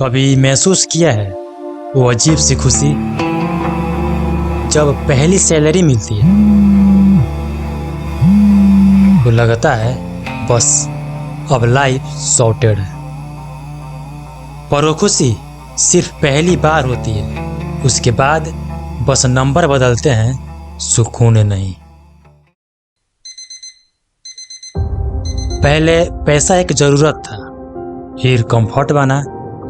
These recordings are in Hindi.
कभी महसूस किया है वो अजीब सी खुशी जब पहली सैलरी मिलती है तो लगता है बस अब लाइफ सॉर्टेड है। पर वो खुशी सिर्फ पहली बार होती है, उसके बाद बस नंबर बदलते हैं, सुकून नहीं। पहले पैसा एक जरूरत था, फिर कंफर्ट बना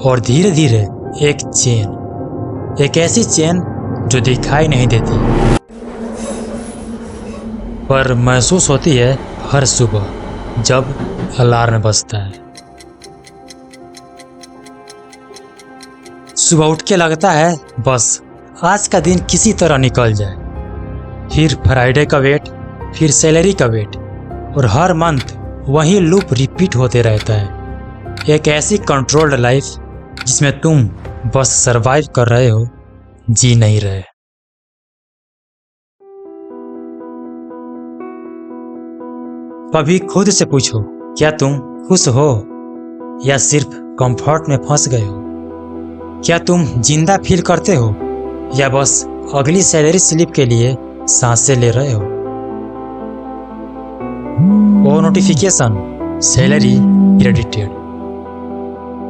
और धीरे धीरे एक चेन, एक ऐसी चेन जो दिखाई नहीं देती पर महसूस होती है हर सुबह जब अलार्म बजता है। सुबह उठ के लगता है बस आज का दिन किसी तरह निकल जाए, फिर फ्राइडे का वेट, फिर सैलरी का वेट और हर मंथ वही लूप रिपीट होते रहता है। एक ऐसी कंट्रोल्ड लाइफ जिसमें तुम बस सरवाइव कर रहे हो, जी नहीं रहे। कभी खुद से पूछो, क्या तुम खुश हो या सिर्फ कंफर्ट में फंस गए हो? क्या तुम जिंदा फील करते हो या बस अगली सैलरी स्लिप के लिए सांसें ले रहे हो? वो नोटिफिकेशन, सैलरी क्रेडिटेड,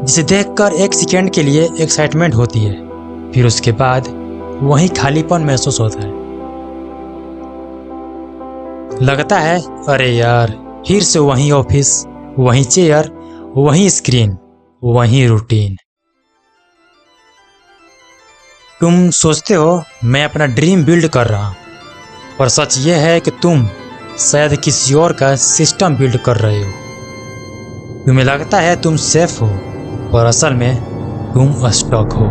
जिसे देखकर एक सेकेंड के लिए एक्साइटमेंट होती है, फिर उसके बाद वही खालीपन महसूस होता है। लगता है अरे यार, फिर से वही ऑफिस, वही चेयर, वही स्क्रीन, वही रूटीन। तुम सोचते हो मैं अपना ड्रीम बिल्ड कर रहा हूं, पर सच ये है कि तुम शायद किसी और का सिस्टम बिल्ड कर रहे हो। तुम्हें लगता है तुम सेफ हो, पर असल में तुम स्टक हो।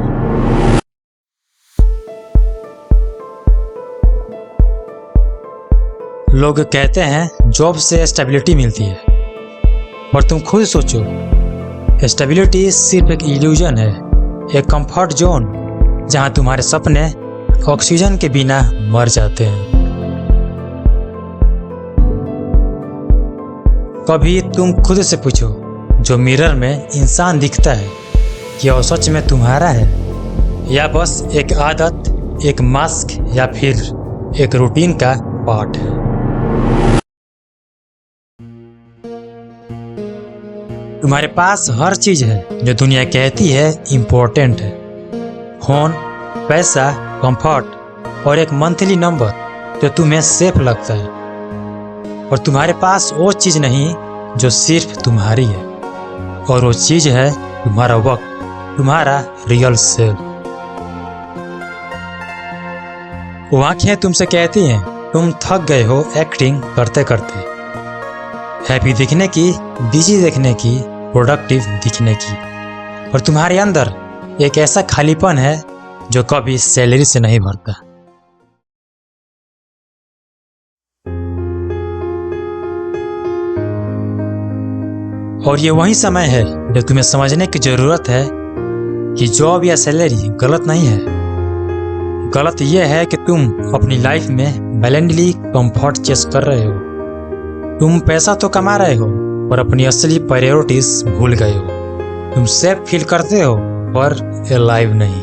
लोग कहते हैं जॉब से स्टेबिलिटी मिलती है, पर तुम खुद सोचो, स्टेबिलिटी सिर्फ एक इल्यूजन है, एक कंफर्ट जोन जहां तुम्हारे सपने ऑक्सीजन के बिना मर जाते हैं। कभी तुम खुद से पूछो, जो मिरर में इंसान दिखता है, क्या वो सच में तुम्हारा है या बस एक आदत, एक मास्क या फिर एक रूटीन का पार्ट है? तुम्हारे पास हर चीज है जो दुनिया कहती है इम्पोर्टेंट है, फोन, पैसा, कंफर्ट और एक मंथली नंबर जो तुम्हें सेफ लगता है, और तुम्हारे पास वो चीज नहीं जो सिर्फ तुम्हारी है, और वो चीज है तुम्हारा वक्त, तुम्हारा रियल सेल्फ। वो आंखें तुमसे कहती हैं तुम थक गए हो एक्टिंग करते करते, हैप्पी दिखने की, बिजी दिखने की, प्रोडक्टिव दिखने की, और तुम्हारे अंदर एक ऐसा खालीपन है जो कभी सैलरी से नहीं भरता। और ये वही समय है जो तुम्हें समझने की जरूरत है कि जॉब या सैलरी गलत नहीं है। गलत यह है कि तुम अपनी लाइफ में ब्लाइंडली कंफर्ट चेस कर रहे हो। तुम पैसा तो कमा रहे हो पर अपनी असली प्रायोरिटीज भूल गए हो। तुम सेफ फील करते हो पर अलाइव नहीं।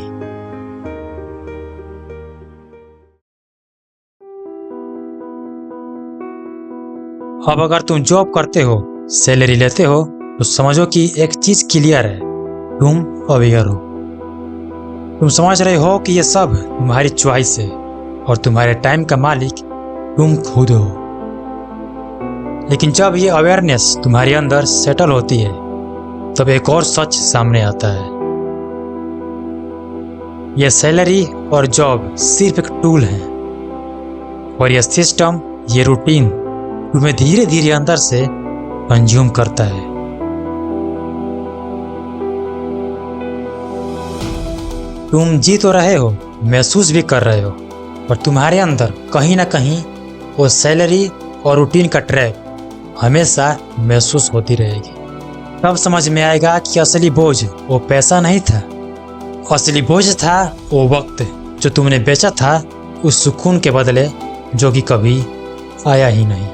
अब अगर तुम जॉब करते हो, सैलरी लेते हो, तो समझो कि एक चीज क्लियर है, तुम अवेयर हो। तुम समझ रहे हो कि ये सब तुम्हारी चॉइस है और तुम्हारे टाइम का मालिक तुम खुद हो। लेकिन जब ये अवेयरनेस तुम्हारे अंदर सेटल होती है, तब एक और सच सामने आता है। यह सैलरी और जॉब सिर्फ एक टूल है, और यह सिस्टम, ये रूटीन तुम्हें धीरे धीरे अंदर से कंज्यूम करता है। तुम जी तो रहे हो, महसूस भी कर रहे हो, पर तुम्हारे अंदर कहीं ना कहीं वो सैलरी और रूटीन का ट्रैप हमेशा महसूस होती रहेगी। तब समझ में आएगा कि असली बोझ वो पैसा नहीं था, असली बोझ था वो वक्त जो तुमने बेचा था उस सुकून के बदले जो कि कभी आया ही नहीं।